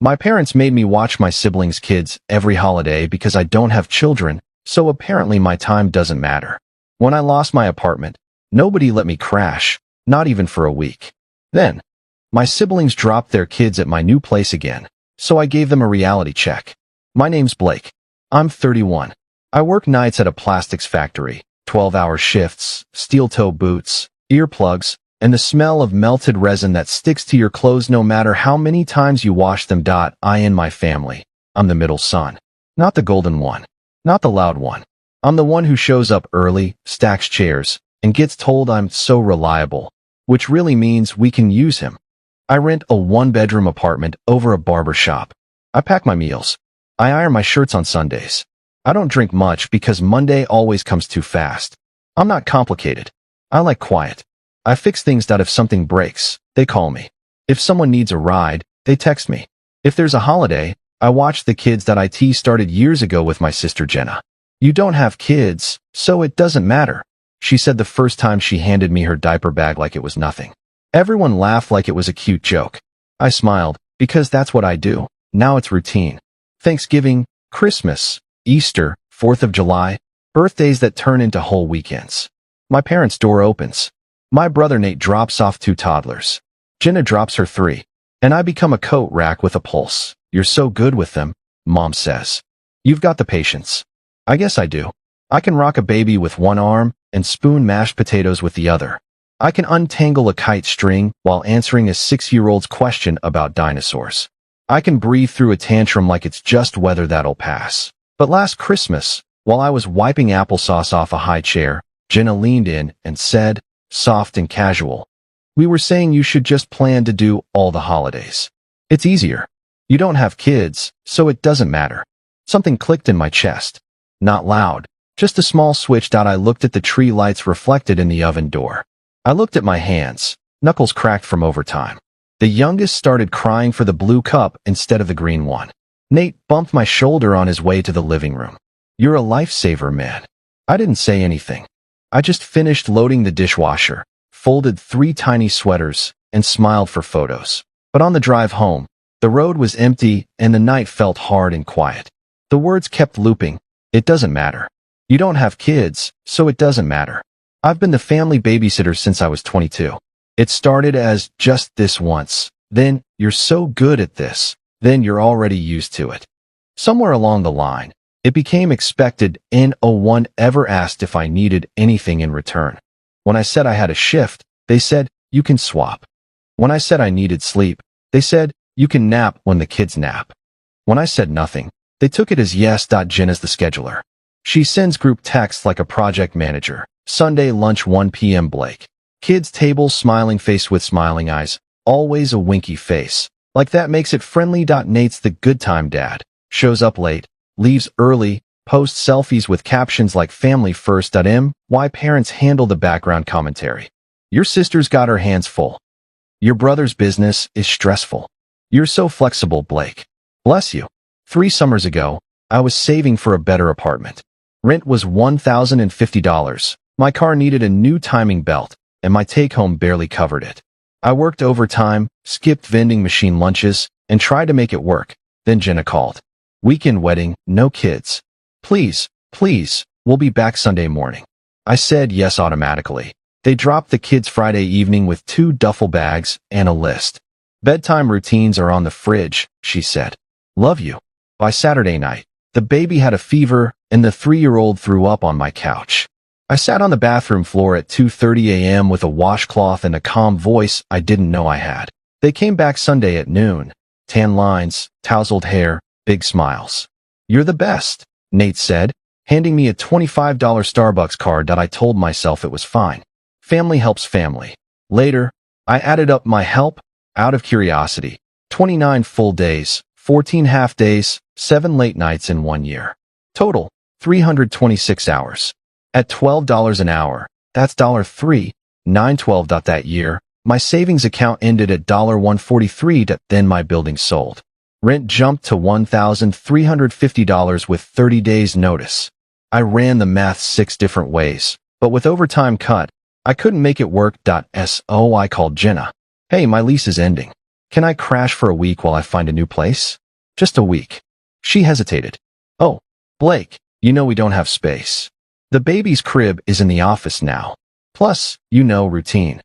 My parents made me watch my siblings' kids every holiday because I don't have children, so apparently my time doesn't matter. When I lost my apartment, nobody let me crash, not even for a week. Then, my siblings dropped their kids at my new place again, so I gave them a reality check. My name's Blake. I'm 31. I work nights at a plastics factory, 12-hour shifts, steel-toe boots, earplugs, and the smell of melted resin that sticks to your clothes no matter how many times you wash them. I and my family. I'm the middle son. Not the golden one. Not the loud one. I'm the one who shows up early, stacks chairs, and gets told I'm so reliable, which really means we can use him. I rent a one-bedroom apartment over a barber shop. I pack my meals. I iron my shirts on Sundays. I don't drink much because Monday always comes too fast. I'm not complicated. I like quiet. I fix things. If something breaks, they call me. If someone needs a ride, they text me. If there's a holiday, I watch the kids. IT started years ago with my sister Jenna. You don't have kids, so it doesn't matter, she said the first time she handed me her diaper bag like it was nothing. Everyone laughed like it was a cute joke. I smiled, because that's what I do. Now it's routine. Thanksgiving, Christmas, Easter, 4th of July, birthdays that turn into whole weekends. My parents' door opens. My brother Nate drops off 2 toddlers. Jenna drops her 3. And I become a coat rack with a pulse. You're so good with them, Mom says. You've got the patience. I guess I do. I can rock a baby with one arm and spoon mashed potatoes with the other. I can untangle a kite string while answering a 6-year-old's question about dinosaurs. I can breathe through a tantrum like it's just weather that'll pass. But last Christmas, while I was wiping applesauce off a high chair, Jenna leaned in and said, soft and casual, "We were saying you should just plan to do all the holidays. It's easier. You don't have kids, so it doesn't matter." Something clicked in my chest. Not loud, just a small switch. I looked at the tree lights reflected in the oven door. I looked at my hands, knuckles cracked from overtime. The youngest started crying for the blue cup instead of the green one. Nate bumped my shoulder on his way to the living room. "You're a lifesaver, man." I didn't say anything. I just finished loading the dishwasher, folded 3 tiny sweaters, and smiled for photos. But on the drive home, the road was empty and the night felt hard and quiet. The words kept looping. It doesn't matter. You don't have kids, so it doesn't matter. I've been the family babysitter since I was 22. It started as just this once, then you're so good at this, then you're already used to it. Somewhere along the line, it became expected. No one ever asked if I needed anything in return. When I said I had a shift, they said, "You can swap." When I said I needed sleep, they said, "You can nap when the kids nap." When I said nothing, they took it as yes. Jenna's the scheduler. She sends group texts like a project manager. Sunday lunch 1 p.m. Blake. Kids table smiling face with smiling eyes. Always a winky face. Like that makes it friendly. Nate's the good time dad. Shows up late. Leaves early. Posts selfies with captions like family first. Why parents handle the background commentary. Your sister's got her hands full. Your brother's business is stressful. You're so flexible, Blake. Bless you. 3 summers ago, I was saving for a better apartment. Rent was $1,050. My car needed a new timing belt, and my take-home barely covered it. I worked overtime, skipped vending machine lunches, and tried to make it work. Then Jenna called. "Weekend wedding, no kids. Please, we'll be back Sunday morning." I said yes automatically. They dropped the kids Friday evening with 2 duffel bags and a list. "Bedtime routines are on the fridge," she said. "Love you." By Saturday night, the baby had a fever, and the 3-year-old threw up on my couch. I sat on the bathroom floor at 2:30 a.m. with a washcloth and a calm voice I didn't know I had. They came back Sunday at noon. Tan lines, tousled hair, big smiles. "You're the best," Nate said, handing me a $25 Starbucks card. I told myself it was fine. Family helps family. Later, I added up my help, out of curiosity. 29 full days, 14 half days, 7 late nights in 1 year. Total, 326 hours. At $12 an hour, that's $3,912. That year, my savings account ended at $143. Then my building sold. Rent jumped to $1,350 with 30 days notice. I ran the math 6 different ways, but with overtime cut, I couldn't make it work. So I called Jenna. "Hey, my lease is ending. Can I crash for a week while I find a new place? Just a week. She hesitated. Oh, Blake, you know we don't have space. The baby's crib is in the office now. Plus, routine.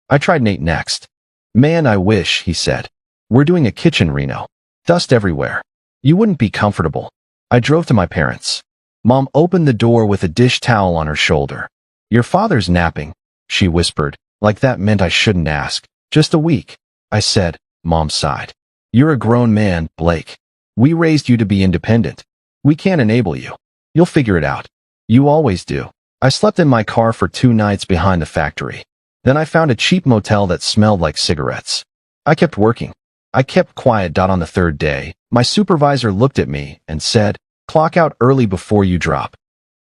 I tried Nate next. Man, I wish, he said. We're doing a kitchen reno. Dust everywhere. You wouldn't be comfortable. I drove to my parents'. Mom opened the door with a dish towel on her shoulder. Your father's napping, she whispered, like that meant I shouldn't ask. Just a week, I said. Mom sighed. You're a grown man, Blake. We raised you to be independent. We can't enable you. You'll figure it out. You always do. I slept in my car for 2 nights behind the factory. Then I found a cheap motel that smelled like cigarettes. I kept working. I kept quiet. On the 3rd day, my supervisor looked at me and said, clock out early before you drop.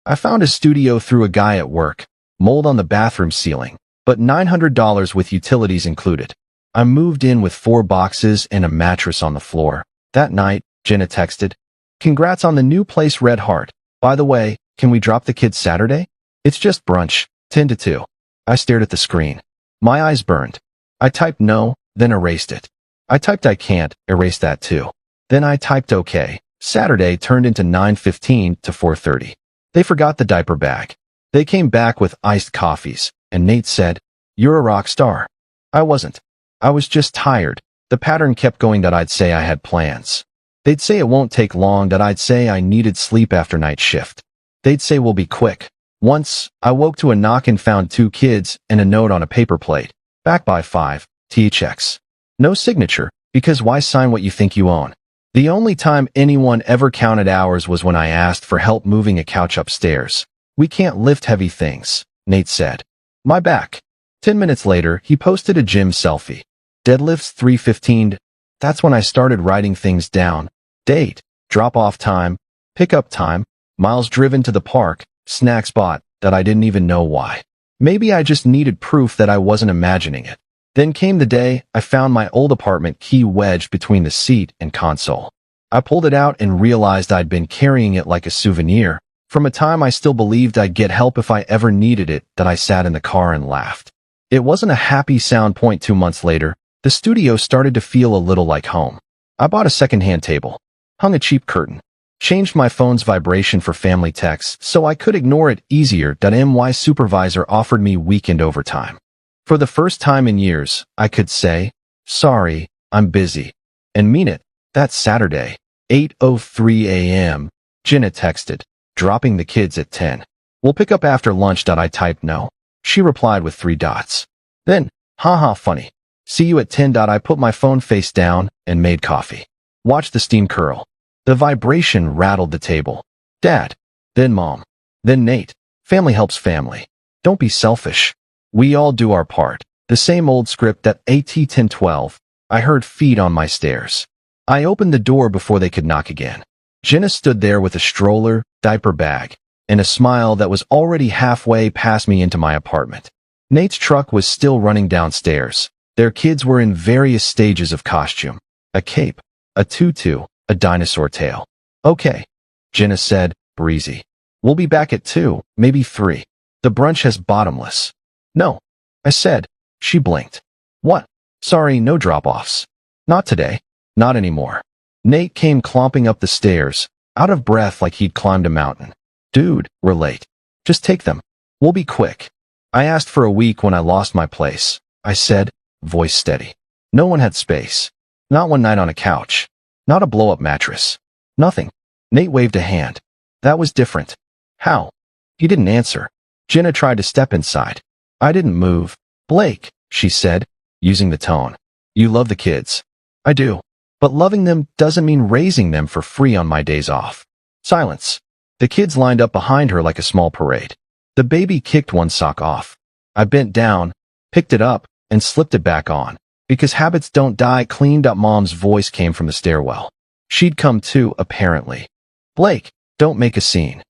I found a studio through a guy at work, mold on the bathroom ceiling, but $900 with utilities included. I moved in with 4 boxes and a mattress on the floor. That night, Jenna texted, congrats on the new place, Red Heart. By the way, can we drop the kids Saturday? It's just brunch, 10 to 2. I stared at the screen. My eyes burned. I typed no, then erased it. I typed I can't, erased that too. Then I typed okay. Saturday turned into 9:15 to 4:30. They forgot the diaper bag. They came back with iced coffees, and Nate said, you're a rock star. I wasn't. I was just tired. The pattern kept going that I'd say I had plans. They'd say it won't take long, that I'd say I needed sleep after night shift. They'd say we'll be quick. Once, I woke to a knock and found 2 kids and a note on a paper plate. Back by 5, THX. No signature, because why sign what you think you own? The only time anyone ever counted hours was when I asked for help moving a couch upstairs. We can't lift heavy things, Nate said. My back. 10 minutes later, he posted a gym selfie. Deadlifts 315. That's when I started writing things down. Date, drop-off time, pickup time, miles driven to the park, snack spot, that I didn't even know why. Maybe I just needed proof that I wasn't imagining it. Then came the day I found my old apartment key wedged between the seat and console. I pulled it out and realized I'd been carrying it like a souvenir. From a time I still believed I'd get help if I ever needed it, that I sat in the car and laughed. It wasn't a happy sound. 2 months later, the studio started to feel a little like home. I bought a secondhand table, hung a cheap curtain, changed my phone's vibration for family texts so I could ignore it easier. My supervisor offered me weekend overtime. For the first time in years, I could say, sorry, I'm busy, and mean it. That Saturday, 8:03 a.m., Jenna texted, dropping the kids at 10. We'll pick up after lunch. I typed no. She replied with 3 dots. Then, haha, funny. See you at 10. I put my phone face down and made coffee. Watched the steam curl. The vibration rattled the table. Dad. Then Mom. Then Nate. Family helps family. Don't be selfish. We all do our part. The same old script. At AT1012, I heard feet on my stairs. I opened the door before they could knock again. Jenna stood there with a stroller, diaper bag, and a smile that was already halfway past me into my apartment. Nate's truck was still running downstairs. Their kids were in various stages of costume. A cape, a tutu, a dinosaur tail. Okay, Jenna said, breezy. We'll be back at 2, maybe 3. The brunch has bottomless. No, I said. She blinked. What? Sorry, no drop-offs. Not today. Not anymore. Nate came clomping up the stairs, out of breath like he'd climbed a mountain. Dude, we're late. Just take them. We'll be quick. I asked for a week when I lost my place. I said, voice steady. No one had space. Not one night on a couch. Not a blow-up mattress. Nothing. Nate waved a hand. That was different. How? He didn't answer. Jenna tried to step inside. I didn't move. Blake, she said, using the tone. You love the kids. I do. But loving them doesn't mean raising them for free on my days off. Silence. The kids lined up behind her like a small parade. The baby kicked one sock off. I bent down, picked it up, and slipped it back on. Because habits don't die. Cleaned up. Mom's voice came from the stairwell. She'd come to, apparently. Blake, don't make a scene.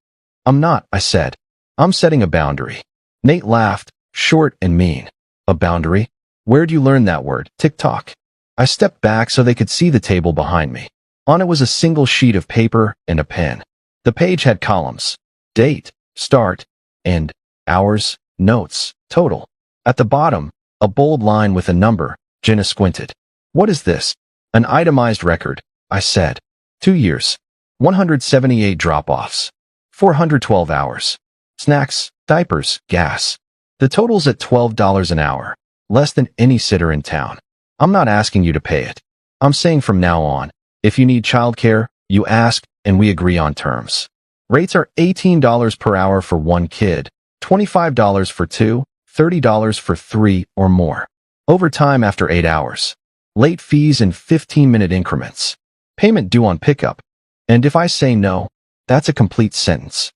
I'm not, I said. I'm setting a boundary. Nate laughed, short and mean. A boundary? Where'd you learn that word? TikTok. I stepped back so they could see the table behind me. On it was a single sheet of paper and a pen. The page had columns. Date, start, end, hours, notes, total. At the bottom, a bold line with a number. Jenna squinted. What is this? An itemized record, I said. 2 years. 178 drop-offs. 412 hours. Snacks, diapers, gas. The total's at $12 an hour. Less than any sitter in town. I'm not asking you to pay it. I'm saying from now on, if you need childcare, you ask, and we agree on terms. Rates are $18 per hour for 1 kid, $25 for 2, $30 for 3 or more. Overtime after 8 hours. Late fees in 15-minute increments. Payment due on pickup. And if I say no, that's a complete sentence.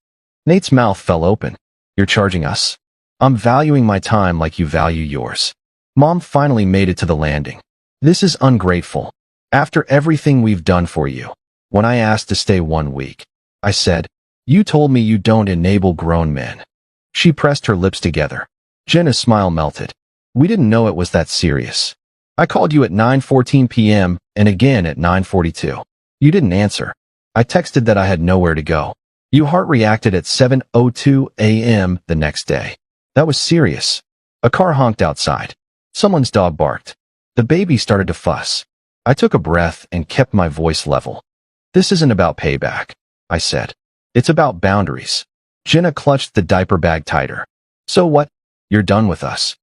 Nate's mouth fell open. You're charging us? I'm valuing my time like you value yours. Mom finally made it to the landing. This is ungrateful. After everything we've done for you. When I asked to stay 1 week, I said, you told me you don't enable grown men. She pressed her lips together. Jenna's smile melted. We didn't know it was that serious. I called you at 9:14 p.m. and again at 9:42. You didn't answer. I texted that I had nowhere to go. You heart reacted at 7:02 a.m. the next day. That was serious. A car honked outside. Someone's dog barked. The baby started to fuss. I took a breath and kept my voice level. This isn't about payback, I said. It's about boundaries. Jenna clutched the diaper bag tighter. So what? You're done with us?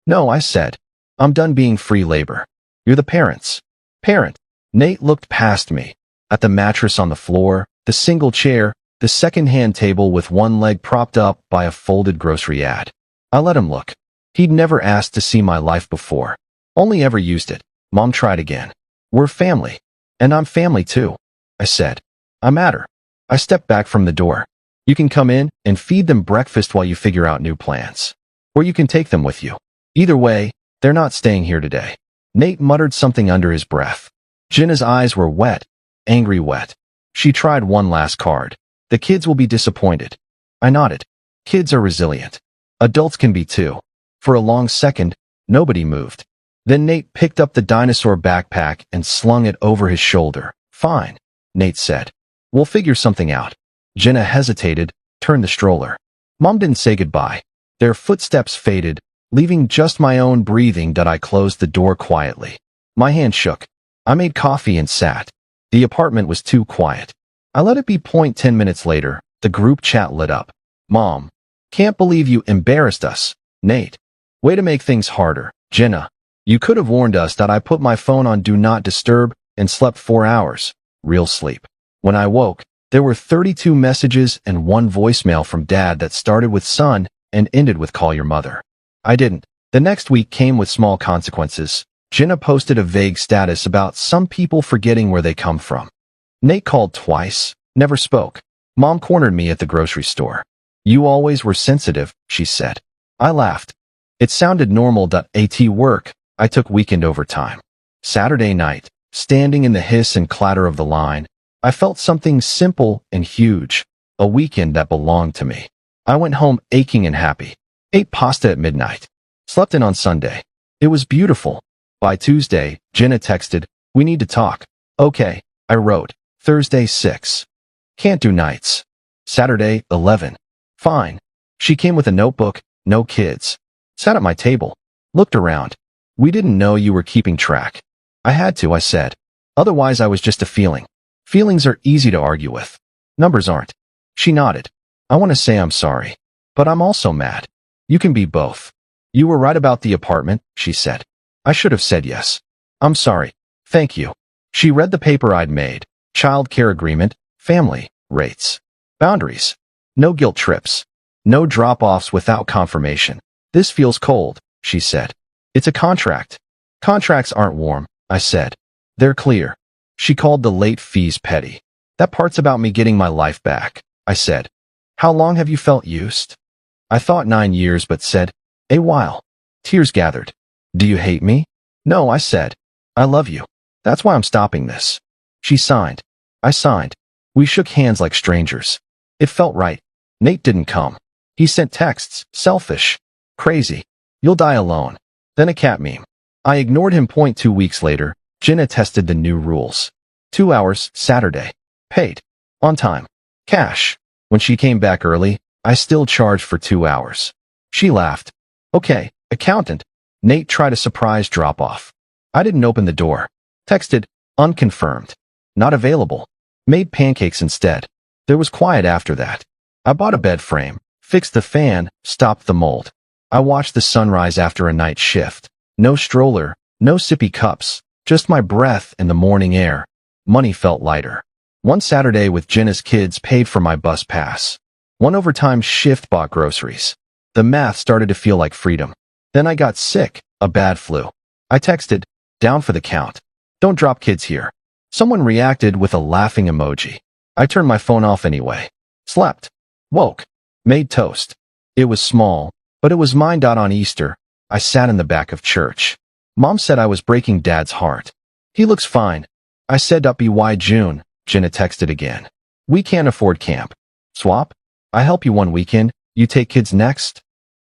No, I said. I'm done being free labor. You're the parents. Parent. Nate looked past me. At the mattress on the floor, the single chair, the second-hand table with one leg propped up by a folded grocery ad. I let him look. He'd never asked to see my life before. Only ever used it. Mom tried again. We're family. And I'm family too, I said. I matter. I stepped back from the door. You can come in and feed them breakfast while you figure out new plans. Or you can take them with you. Either way, they're not staying here today. Nate muttered something under his breath. Jenna's eyes were wet, angry wet. She tried one last card. The kids will be disappointed. I nodded. Kids are resilient. Adults can be too. For a long second, nobody moved. Then Nate picked up the dinosaur backpack and slung it over his shoulder. Fine, Nate said. We'll figure something out. Jenna hesitated, turned the stroller. Mom didn't say goodbye. Their footsteps faded, leaving just my own breathing. I closed the door quietly. My hand shook. I made coffee and sat. The apartment was too quiet. I let it be. 10 minutes later, the group chat lit up. Mom. Can't believe you embarrassed us. Nate. Way to make things harder. Jenna. You could have warned us. I put my phone on Do Not Disturb and slept 4 hours. Real sleep. When I woke, there were 32 messages and 1 voicemail from Dad that started with son and ended with call your mother. I didn't. The next week came with small consequences. Jenna posted a vague status about some people forgetting where they come from. Nate called twice, never spoke. Mom cornered me at the grocery store. You always were sensitive, she said. I laughed. It sounded normal. At work, I took weekend overtime. Saturday night, standing in the hiss and clatter of the line, I felt something simple and huge, a weekend that belonged to me. I went home aching and happy. Ate pasta at midnight. Slept in on Sunday. It was beautiful. By Tuesday, Jenna texted, we need to talk. Okay, I wrote. Thursday 6. Can't do nights. Saturday 11. Fine. She came with a notebook, no kids. Sat at my table. Looked around. We didn't know you were keeping track. I had to, I said. Otherwise I was just a feeling. Feelings are easy to argue with. Numbers aren't. She nodded. I want to say I'm sorry. But I'm also mad. You can be both. You were right about the apartment, she said. I should have said yes. I'm sorry. Thank you. She read the paper I'd made. Child care agreement, family, rates, boundaries. No guilt trips. No drop-offs without confirmation. This feels cold, she said. It's a contract. Contracts aren't warm, I said. They're clear. She called the late fees petty. That part's about me getting my life back, I said. How long have you felt used? I thought 9 years but said, a while. Tears gathered. Do you hate me? No, I said. I love you. That's why I'm stopping this. She signed. I signed. We shook hands like strangers. It felt right. Nate didn't come. He sent texts. Selfish. Crazy. You'll die alone. Then a cat meme. I ignored him. 2 weeks later, Jenna tested the new rules. 2 hours, Saturday. Paid. On time. Cash. When she came back early, I still charged for 2 hours. She laughed. Okay, accountant. Nate tried a surprise drop-off. I didn't open the door. Texted, unconfirmed. Not available. Made pancakes instead. There was quiet after that. I bought a bed frame, fixed the fan, stopped the mold. I watched the sunrise after a night shift. No stroller, no sippy cups, just my breath and the morning air. Money felt lighter. One Saturday with Jenna's kids paid for my bus pass. One overtime shift bought groceries. The math started to feel like freedom. Then I got sick, a bad flu. I texted, down for the count. Don't drop kids here. Someone reacted with a laughing emoji. I turned my phone off anyway. Slept. Woke. Made toast. It was small, but it was mine. On Easter, I sat in the back of church. Mom said I was breaking Dad's heart. He looks fine. I said by June. Jenna texted again. We can't afford camp. Swap? I help you one weekend, you take kids next?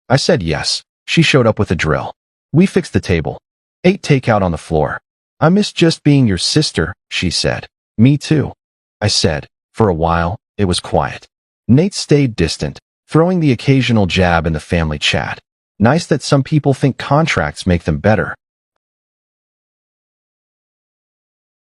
I said yes. She showed up with a drill. We fixed the table. Ate takeout on the floor. I miss just being your sister, she said. Me too. I said. For a while, it was quiet. Nate stayed distant, throwing the occasional jab in the family chat. Nice that some people think contracts make them better.